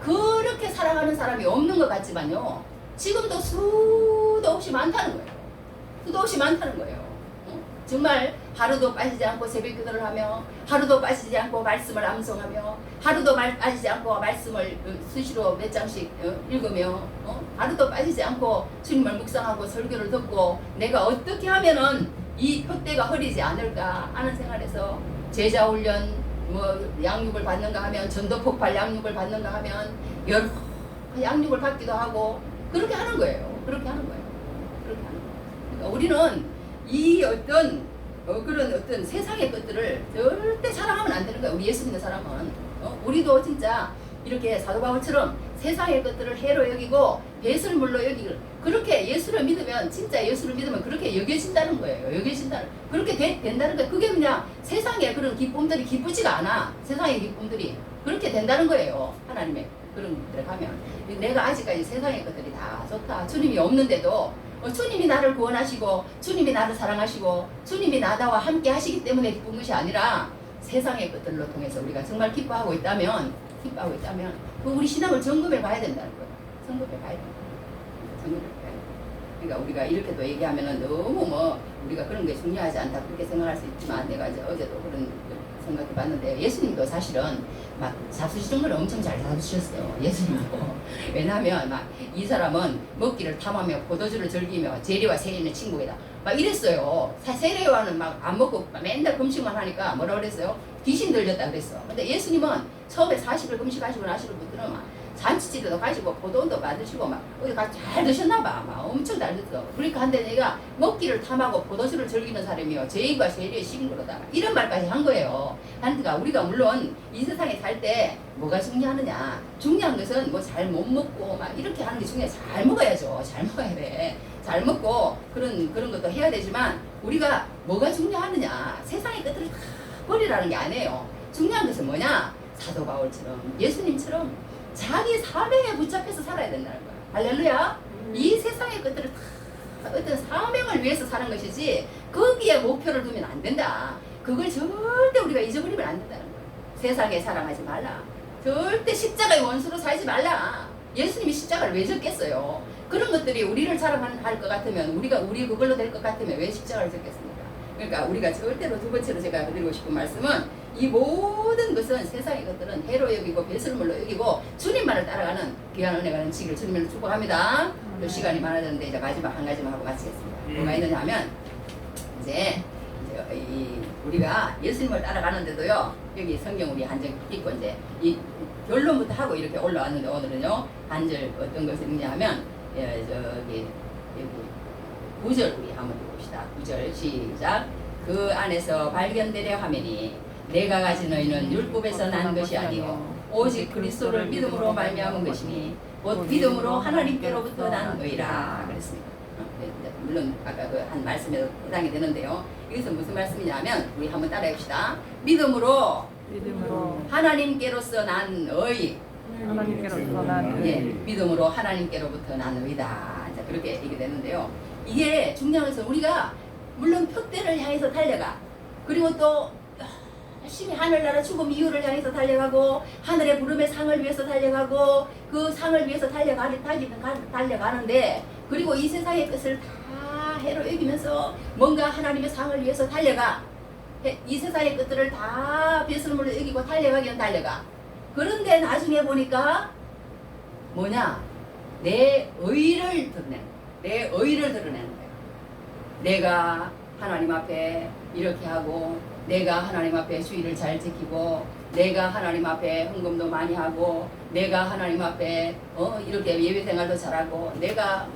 그렇게 살아가는 사람이 없는 것 같지만요 지금도 수도 없이 많다는 거예요. 정말 하루도 빠지지 않고 새벽 기도를 하며 하루도 빠지지 않고 말씀을 암송하며 하루도 빠지지 않고 말씀을 수시로 몇 장씩 읽으며 하루도 빠지지 않고 주님을 묵상하고 설교를 듣고 내가 어떻게 하면은 이 표대가 흐리지 않을까 하는 생활에서 제자훈련 양육을 받는가 하면 전도폭발 양육을 받는가 하면 여러 양육을 받기도 하고 그렇게 하는 거예요. 그러니까 우리는 이 그런 어떤 세상의 것들을 절대 사랑하면 안 되는 거야. 우리 예수 믿는 사람은 우리도 진짜 이렇게 사도 바울처럼 세상의 것들을 해로 여기고 배설물로 여기고 그렇게 예수를 믿으면 그렇게 여겨진다는 거예요. 그렇게 된다는 거예요. 그게 그냥 세상의 그런 기쁨들이 기쁘지가 않아. 세상의 기쁨들이 그렇게 된다는 거예요. 하나님의 그런 것들을 가면 내가 아직까지 세상의 것들이 다 좋다. 주님이 없는데도 주님이 나를 구원하시고 주님이 나를 사랑하시고 주님이 나와 함께 하시기 때문에 기쁜 것이 아니라 세상의 것들로 통해서 우리가 정말 기뻐하고 있다면 우리 신앙을 점검해 봐야 된다는 거예요. 점검해 봐야 된다. 그러니까 우리가 이렇게도 얘기하면은 너무 우리가 그런 게 중요하지 않다 그렇게 생각할 수 있지만 내가 이제 어제도 그런 생각해 봤는데 예수님도 사실은 막 잡수시는 걸 엄청 잘 잡수셨어요. 예수님도. 왜냐하면 막 이 사람은 먹기를 탐하며 포도주를 즐기며 세리와 세리는 친구이다. 막 이랬어요. 세리와는 막 안 먹고 맨날 금식만 하니까 뭐라 그랬어요? 귀신 들렸다 그랬어. 근데 예수님은 처음에 40일 금식하시고 나시는 분들은 막 파스티도 가지고 포도도 만드시고 막 어디 가서 잘 드셨나봐. 막 엄청 잘 드셨어. 그러니까 한데 내가 먹기를 탐하고 포도주를 즐기는 사람이요 죄인과 세리의 식인으로다 이런 말까지 한 거예요. 하니까 우리가 물론 이 세상에 살 때 뭐가 중요하느냐, 중요한 것은 뭐 잘 못 먹고 막 이렇게 하는 게 중요해. 잘 먹어야죠. 잘 먹어야 돼. 잘 먹고 그런 것도 해야 되지만 우리가 뭐가 중요하느냐, 세상의 것들을 다 버리라는 게 아니에요. 중요한 것은 뭐냐, 사도 바울처럼 예수님처럼 자기 사명에 붙잡혀서 살아야 된다는 거야. 할렐루야. 이 세상의 것들을 다 어떤 사명을 위해서 사는 것이지 거기에 목표를 두면 안 된다. 그걸 절대 우리가 잊어버리면 안 된다는 거야. 세상에 사랑하지 말라. 절대 십자가의 원수로 살지 말라. 예수님이 십자가를 왜 졌겠어요? 그런 것들이 우리를 사랑할 것 같으면 우리 그걸로 될 것 같으면 왜 십자가를 졌겠습니까? 그러니까 우리가 절대로 두 번째로 제가 드리고 싶은 말씀은 이 모든 것은 세상의 것들은 해로 여기고 배설물로 여기고 주님만을 따라가는 귀한 은혜가 넘치기를 주님을 축복합니다. 또 시간이 많아졌는데 이제 마지막 한 가지만 하고 마치겠습니다. 뭐가 있느냐 하면 이제 우리가 예수님을 따라가는데도요 여기 성경 우리 한 절 읽고 이제 이 결론부터 하고 이렇게 올라왔는데 오늘은요 한 절 어떤 것을 읽냐면 여기 9절 우리 한번 봅시다. 9절 시작. 그 안에서 발견되려 하매니 내가 가진 의는 율법에서 난 것이 아니요 오직 그리스도를 믿음으로 말미암은 것이니 곧 믿음으로 하나님께로부터 난 의라 그랬습니다. 물론 아까 그 한 말씀에 해당이 되는데요. 이것은 무슨 말씀이냐면 우리 한번 따라해봅시다. 믿음으로 하나님께로서 난 의. 하나님께로서 난 예, 믿음으로 하나님께로부터 난 의다. 자, 그렇게 얘기 되는데요. 이게 중요한 것은 우리가 물론 표대를 향해서 달려가. 그리고 또 열심히 하늘나라 죽음 이유를 향해서 달려가고 하늘의 부름의 상을 위해서 달려가고 그 상을 위해서 달려가는데 그리고 이 세상의 것을 다 해로 여기면서 뭔가 하나님의 상을 위해서 달려가. 이 세상의 것들을 다 배설물로 여기고 달려가긴 달려가. 그런데 나중에 보니까 뭐냐? 내 의를 드러내는 거야. 내가 하나님 앞에 이렇게 하고 내가 하나님 앞에 주의를 잘 지키고 내가 하나님 앞에 헌금도 많이 하고 내가 하나님 앞에 이렇게 예배 생활도 잘하고 내가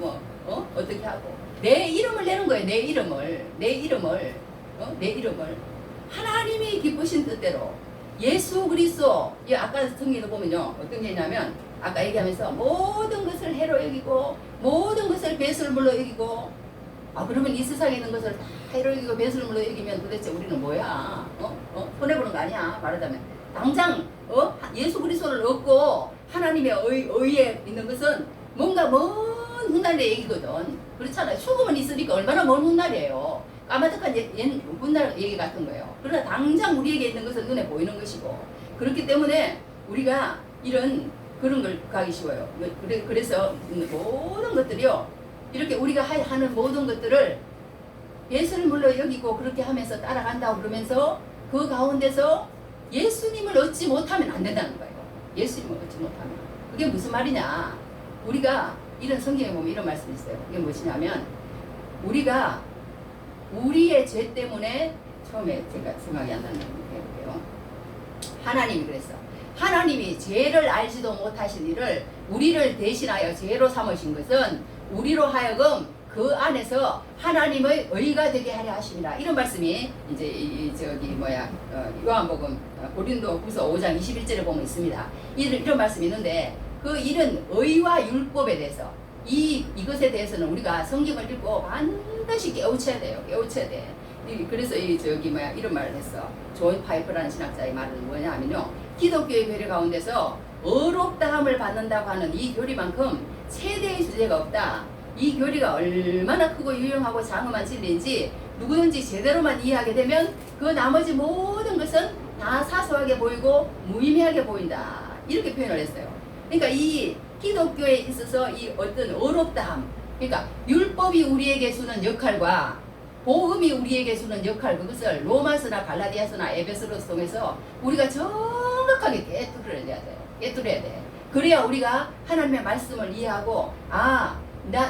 어떻게 하고 내 이름을 내는 거예요. 내 이름을 하나님이 기쁘신 뜻대로 예수 그리스도 아까 성경에 보면요 어떤 게 있냐면 아까 얘기하면서 모든 것을 해로 여기고 모든 것을 배설물로 여기고 그러면 이 세상에 있는 것을 다 해로 여기고 배설물로 여기면 도대체 우리는 뭐야? 손해보는 거 아니야? 말하자면 당장 예수 그리스도를 얻고 하나님의 의에 있는 것은 뭔가 먼 훗날의 얘기거든. 그렇잖아요. 죽음은 있으니까 얼마나 먼 훗날이에요. 까마득한 훗날 얘기 같은 거예요. 그러나 당장 우리에게 있는 것은 눈에 보이는 것이고 그렇기 때문에 우리가 그런 걸 가기 쉬워요. 그래서 모든 것들이요 이렇게 우리가 하는 모든 것들을 예수님을로 여기고 그렇게 하면서 따라간다고 그러면서 그 가운데서 예수님을 얻지 못하면 안 된다는 거예요. 예수님을 얻지 못하면. 그게 무슨 말이냐. 우리가 이런 성경에 보면 이런 말씀이 있어요. 그게 무엇이냐면 우리가 우리의 죄 때문에 처음에 제가 생각이 안 나는 게 해볼게요. 하나님이 그랬어. 하나님이 죄를 알지도 못하신 이를 우리를 대신하여 죄로 삼으신 것은 우리로 하여금 그 안에서 하나님의 의가 되게 하려 하심이라. 이런 말씀이 이제 요한복음 고린도후서 5장 21절에 보면 있습니다. 이런 말씀이 있는데 그 일은 의와 율법에 대해서 이것에 대해서는 우리가 성경을 읽고 반드시 깨우쳐야 돼요. 깨우쳐야 돼. 그래서 이런 말을 했어. 존 파이퍼라는 신학자의 말은 뭐냐면요. 기독교의 교리 가운데서 어롭다함을 받는다고 하는 이 교리만큼 최대의 주제가 없다. 이 교리가 얼마나 크고 유용하고 장엄한 진리인지 누구든지 제대로만 이해하게 되면 그 나머지 모든 것은 다 사소하게 보이고 무의미하게 보인다. 이렇게 표현을 했어요. 그러니까 이 기독교에 있어서 이 어떤 어렵다함, 그러니까 율법이 우리에게 주는 역할과 복음이 우리에게 주는 역할, 그것을 로마서나 갈라디아서나 에베소서를 통해서 우리가 정확하게 깨뚫어야 돼요. 깨뚫어야 돼. 그래야 우리가 하나님의 말씀을 이해하고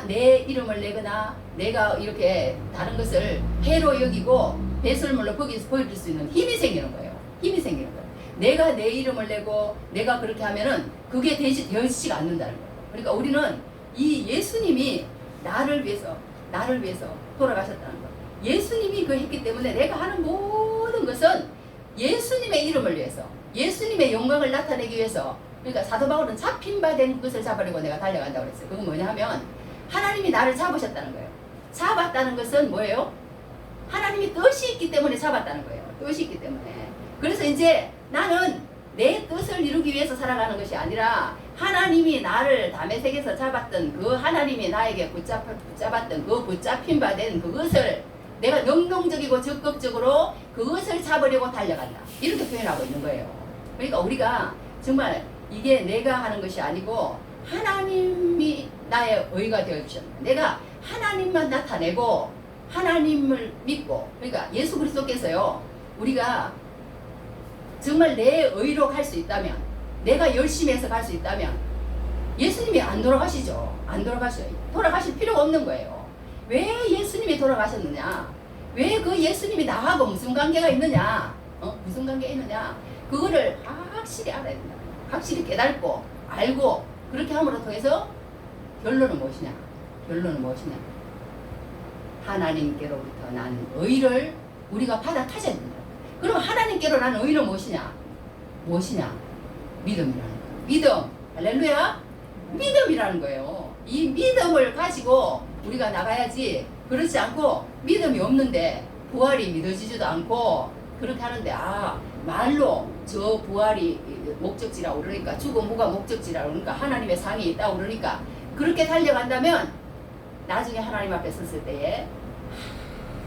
내 이름을 내거나 내가 이렇게 다른 것을 해로 여기고 배설물로 거기서 보여줄 수 있는 힘이 생기는 거예요. 힘이 생기는 거예요. 내가 내 이름을 내고 내가 그렇게 하면은 그게 되지가 않는다는 거예요. 그러니까 우리는 이 예수님이 나를 위해서 돌아가셨다는 거. 예수님이 그 했기 때문에 내가 하는 모든 것은 예수님의 이름을 위해서, 예수님의 영광을 나타내기 위해서. 그러니까 사도 바울은 잡힌 바 된 것을 잡으려고 내가 달려간다고 그랬어요. 그건 뭐냐 하면 하나님이 나를 잡으셨다는 거예요. 잡았다는 것은 뭐예요? 하나님이 뜻이 있기 때문에 잡았다는 거예요. 뜻이 있기 때문에. 그래서 이제 나는 내 뜻을 이루기 위해서 살아가는 것이 아니라 하나님이 나를 다메섹에서 잡았던 그 하나님이 나에게 붙잡았던 그 붙잡힌 바 된 그것을 내가 능동적이고 적극적으로 그것을 잡으려고 달려간다. 이렇게 표현하고 있는 거예요. 그러니까 우리가 정말 이게 내가 하는 것이 아니고 하나님이 나의 의가 되어주셨다. 내가 하나님만 나타내고 하나님을 믿고, 그러니까 예수 그리스도께서요, 우리가 정말 내 의로 갈 수 있다면, 내가 열심히 해서 갈 수 있다면 예수님이 안 돌아가시죠. 안 돌아가셔요. 돌아가실 필요가 없는 거예요. 왜 예수님이 돌아가셨느냐? 왜 그 예수님이 나하고 무슨 관계가 있느냐? 무슨 관계가 있느냐? 그거를 확실히 알아야 된다. 확실히 깨닫고 알고 그렇게 함으로 통해서 결론은 무엇이냐? 결론은 무엇이냐? 하나님께로부터 난 의를 우리가 받아타셔야 된다. 그럼 하나님께로 난 의는 무엇이냐? 무엇이냐? 믿음이라는 거예요. 믿음. 할렐루야. 믿음이라는 거예요. 이 믿음을 가지고 우리가 나가야지. 그렇지 않고 믿음이 없는데 부활이 믿어지지도 않고 그렇게 하는데 말로 저 부활이 목적지라고 그러니까 죽음무가 목적지라고 그러니까 하나님의 상이 있다고 그러니까 그렇게 달려간다면 나중에 하나님 앞에 섰을 때에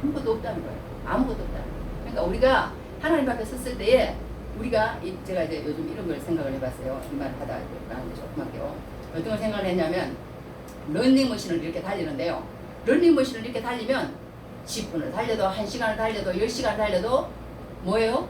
아무것도 없다는 거예요. 아무것도 없다는 거예요. 그러니까 우리가 하나님 앞에 섰을 때에 우리가 제가 이제 요즘 이런 걸 생각을 해봤어요. 이 말을 하다 하는데 조금 할게요. 어떤 걸 생각을 했냐면 런닝머신을 이렇게 달리는데요. 런닝머신을 이렇게 달리면 10분을 달려도 1시간을 달려도 10시간을 달려도 뭐예요?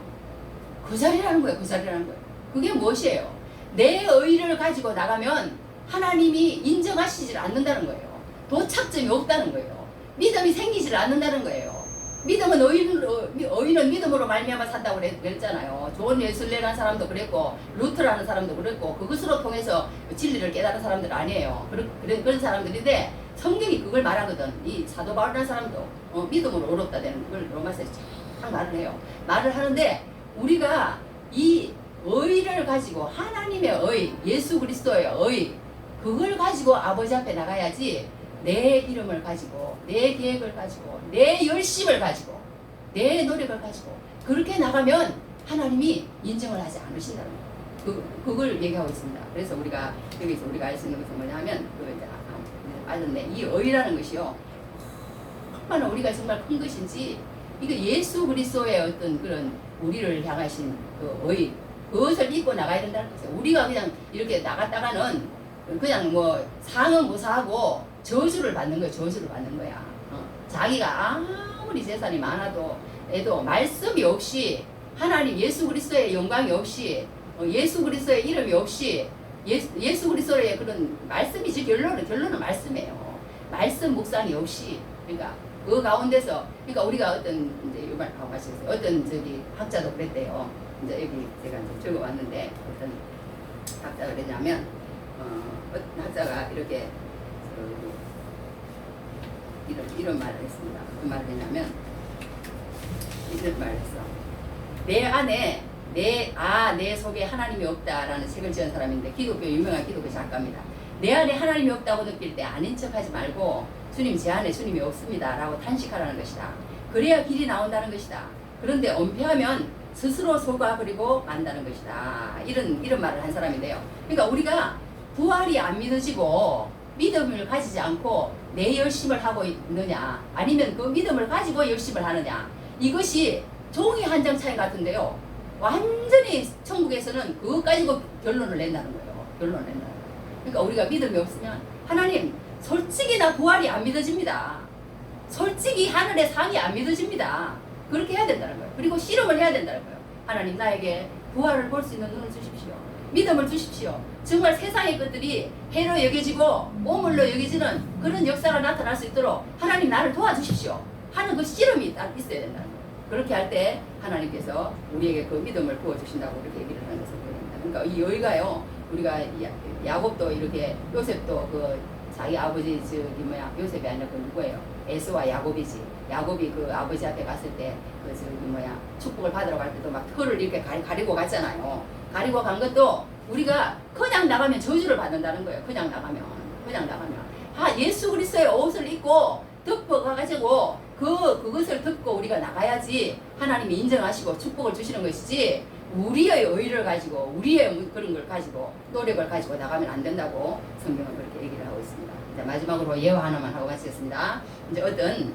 그 자리라는 거예요. 그 자리라는 거예요. 그게 무엇이에요? 내 의를 가지고 나가면 하나님이 인정하시질 않는다는 거예요. 도착점이 없다는 거예요. 믿음이 생기질 않는다는 거예요. 믿음은 의인은 믿음으로 말미암아 산다고 그랬잖아요. 좋은 예술례라는 사람도 그랬고 루트라는 사람도 그랬고 그것으로 통해서 진리를 깨달은 사람들 아니에요. 그런 사람들인데 성경이 그걸 말하거든. 이 사도 바울이라는 사람도 믿음으로 어렵다 되는 그걸 로마서에 쫙 말을 해요. 말을 하는데 우리가 이 의를 가지고 하나님의 의, 예수 그리스도의 의 그걸 가지고 아버지 앞에 나가야지 내 이름을 가지고 내 계획을 가지고 내 열심을 가지고 내 노력을 가지고 그렇게 나가면 하나님이 인정을 하지 않으신다는 거예요. 그걸 얘기하고 있습니다. 그래서 우리가 여기서 우리가 알 수 있는 것은 뭐냐면 알았네. 이 의라는 것이요 얼마나 우리가 정말 큰 것인지 이거 예수 그리스도의 어떤 그런 우리를 향하신 그 의 그것을 믿고 나가야 된다는 거죠. 우리가 그냥 이렇게 나갔다가는 그냥 뭐 상은 무사하고 저주를 받는 거야. 저주를 받는 거야. 자기가 아무리 재산이 많아도 애도 말씀이 없이 하나님 예수 그리스도의 영광이 없이 예수 그리스도의 이름이 없이 예수 그리스도의 그런 말씀이지 결론은 말씀이에요. 말씀 묵상이 없이 그러니까 그 가운데서 그러니까 우리가 어떤 이제 요말 하고 가시겠어요. 어떤 저기 학자도 그랬대요. 이제 여기 제가 이제 적어왔는데 어떤 학자가 그랬냐면 어떤 학자가 이렇게 이런 말을 했습니다. 무슨 말을 했냐면 이런 말을 했어. 내 안에 내 속에 하나님이 없다라는 책을 지은 사람인데 유명한 기독교 작가입니다. 내 안에 하나님이 없다고 느낄 때 아닌 척하지 말고 주님 제 안에 주님이 없습니다 라고 탄식하라는 것이다. 그래야 길이 나온다는 것이다. 그런데 은폐하면 스스로 속아버리고 만다는 것이다. 이런 말을 한 사람인데요. 그러니까 우리가 부활이 안 믿어지고 믿음을 가지지 않고 내 열심을 하고 있느냐 아니면 그 믿음을 가지고 열심을 하느냐 이것이 종이 한 장 차이 같은데요. 완전히 천국에서는 그것 가지고 결론을 낸다는 거예요. 결론을 낸다는 거예요. 그러니까 우리가 믿음이 없으면 하나님 솔직히 나 부활이 안 믿어집니다. 솔직히 하늘의 상이 안 믿어집니다. 그렇게 해야 된다는 거예요. 그리고 실험을 해야 된다는 거예요. 하나님 나에게 부활을 볼 수 있는 눈을 주십시오. 믿음을 주십시오. 정말 세상의 것들이 해로 여겨지고 오물로 여겨지는 그런 역사가 나타날 수 있도록 하나님 나를 도와주십시오 하는 그 실험이 딱 있어야 된다는 거예요. 그렇게 할 때 하나님께서 우리에게 그 믿음을 부어주신다고 그렇게 얘기를 하는 것을 보입니다. 그러니까 이 의가요 우리가 야곱도 이렇게 요셉도 그 자기 아버지 요셉이 아니라 그 누구예요? 에서와 야곱이지. 야곱이 그 아버지 앞에 갔을 때 그 축복을 받으러 갈 때도 막 털을 이렇게 가리고 갔잖아요. 가리고 간 것도 우리가 그냥 나가면 저주를 받는다는 거예요. 그냥 나가면 예수 그리스도의 옷을 입고 덮어 가지고 그것을 덮고 우리가 나가야지 하나님이 인정하시고 축복을 주시는 것이지, 우리의 의를 가지고 우리의 그런 걸 가지고 노력을 가지고 나가면 안 된다고 성경은 그렇게 얘기를 하고 있습니다. 이제 마지막으로 예화 하나만 하고 마치겠습니다. 이제 어떤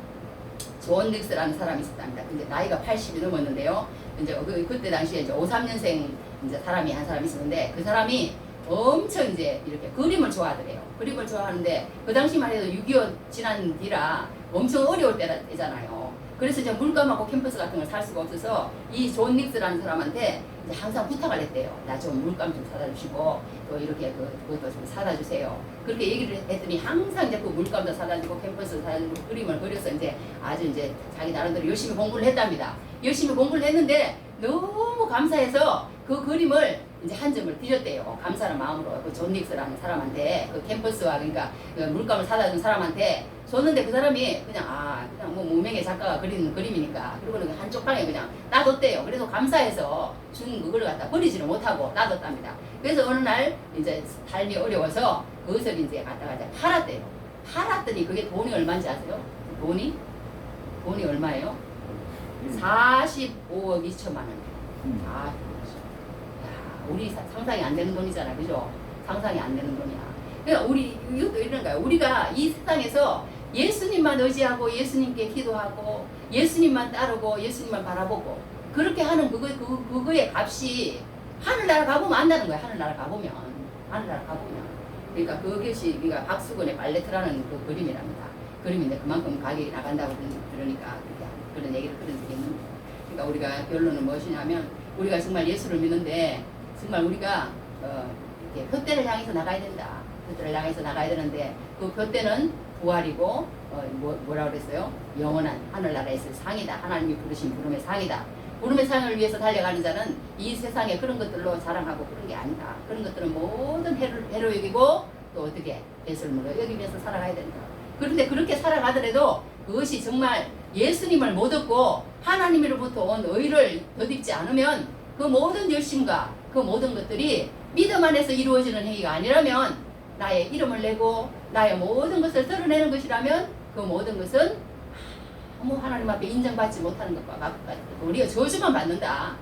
존 닉스라는 사람이 있었답니다. 근데 나이가 80이 넘었는데요. 이제 그때 당시에 이제 53년생 이제 사람이 한 사람이 있었는데, 그 사람이 엄청 이제 이렇게 그림을 좋아하더래요. 그림을 좋아하는데 그 당시만 해도 6.25 지난 뒤라 엄청 어려울 때잖아요. 그래서 이제 물감하고 캠퍼스 같은 걸 살 수가 없어서 이 존 닉스라는 사람한테 이제 항상 부탁을 했대요. 나 좀 물감 좀 사다 주시고 또 이렇게 그것도 좀 사다 주세요. 그렇게 얘기를 했더니 항상 이제 그 물감도 사다 주고 캠퍼스 사다 주고 그림을 그려서 이제 아주 이제 자기 나름대로 열심히 공부를 했답니다. 열심히 공부를 했는데 너무 감사해서 그 그림을 이제 한 점을 드렸대요. 감사하는 마음으로 그 존 닉스라는 사람한테, 그 캠퍼스와 그러니까 그 물감을 사다 준 사람한테 줬는데, 그 사람이 그냥 뭐 무명의 작가가 그리는 그림이니까 그리고는 한쪽 방에 그냥 놔뒀대요. 그래서 감사해서 준 그걸 갖다 버리지를 못하고 놔뒀답니다. 그래서 어느 날 이제 삶이 어려워서 그것을 이제 갖다가 이제 팔았대요. 팔았더니 그게 돈이 얼마인지 아세요? 돈이 얼마예요? 45억 2천만 원. 우리 상상이 안 되는 돈이잖아, 그죠? 상상이 안 되는 돈이야. 그러니까 이것도 이런 거야. 우리가 이 세상에서 예수님만 의지하고 예수님께 기도하고 예수님만 따르고 예수님만 바라보고 그렇게 하는 그거의 값이 하늘나라 가보면 안다는 거야. 하늘나라 가보면. 그러니까 그것이 우리가 박수건의 발레트라는 그 그림이랍니다. 그림인데 그만큼 가격이 나간다고 그러니까 그런 얘기를 그런 적이 있는 거예요. 그러니까 우리가 결론은 무엇이냐면, 우리가 정말 예수를 믿는데 정말 우리가 이렇게 표대를 향해서 나가야 된다. 표대를 향해서 나가야 되는데 그 표대는 부활이고 뭐라 그랬어요? 영원한 하늘나라에서 상이다. 하나님이 부르신 부름의 상이다. 부름의 상을 위해서 달려가는 자는 이 세상에 그런 것들로 자랑하고 그런 게 아니다. 그런 것들은 모든 해로 여기고 또 어떻게 예술물로 여기면서 살아가야 된다. 그런데 그렇게 살아가더라도 그것이 정말 예수님을 못 얻고 하나님으로부터 온 의를 덧입지 않으면 그 모든 열심과 그 모든 것들이 믿음 안에서 이루어지는 행위가 아니라면, 나의 이름을 내고 나의 모든 것을 드러내는 것이라면 그 모든 것은 아무 하나님 앞에 인정받지 못하는 것과 같고 우리가 저주만 받는다.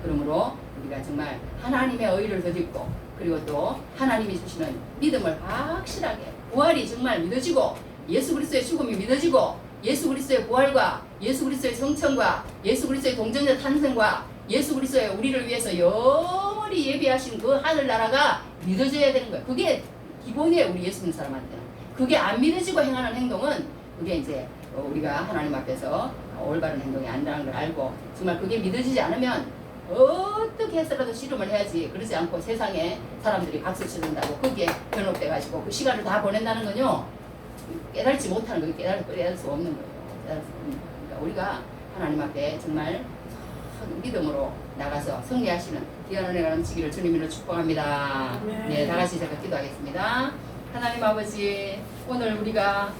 그러므로 우리가 정말 하나님의 의를 덧입고 그리고 또 하나님이 주시는 믿음을 확실하게, 부활이 정말 믿어지고 예수 그리스도의 죽음이 믿어지고 예수 그리스도의 부활과 예수 그리스도의 성천과 예수 그리스도의 동정자 탄생과 예수 그리스도의 우리를 위해서 영원히 예비하신 그 하늘나라가 믿어져야 되는 거예요. 그게 기본이에요. 우리 예수 믿는 사람한테는. 그게 안 믿어지고 행하는 행동은 그게 이제 우리가 하나님 앞에서 올바른 행동이 아니라는 걸 알고, 정말 그게 믿어지지 않으면 어떻게 해서라도 씨름을 해야지. 그러지 않고 세상에 사람들이 박수 치는다고 거기에 현혹돼 가지고 그 시간을 다 보낸다는 건요, 깨달지 못하는 거예요. 깨달을 수 없는 거예요. 그러니까 우리가 하나님 앞에 정말 믿음으로 나가서 승리하시는 귀한 은혜가 넘치기를 주님으로 축복합니다. 네, 다 같이 제가 기도하겠습니다. 하나님 아버지, 오늘 우리가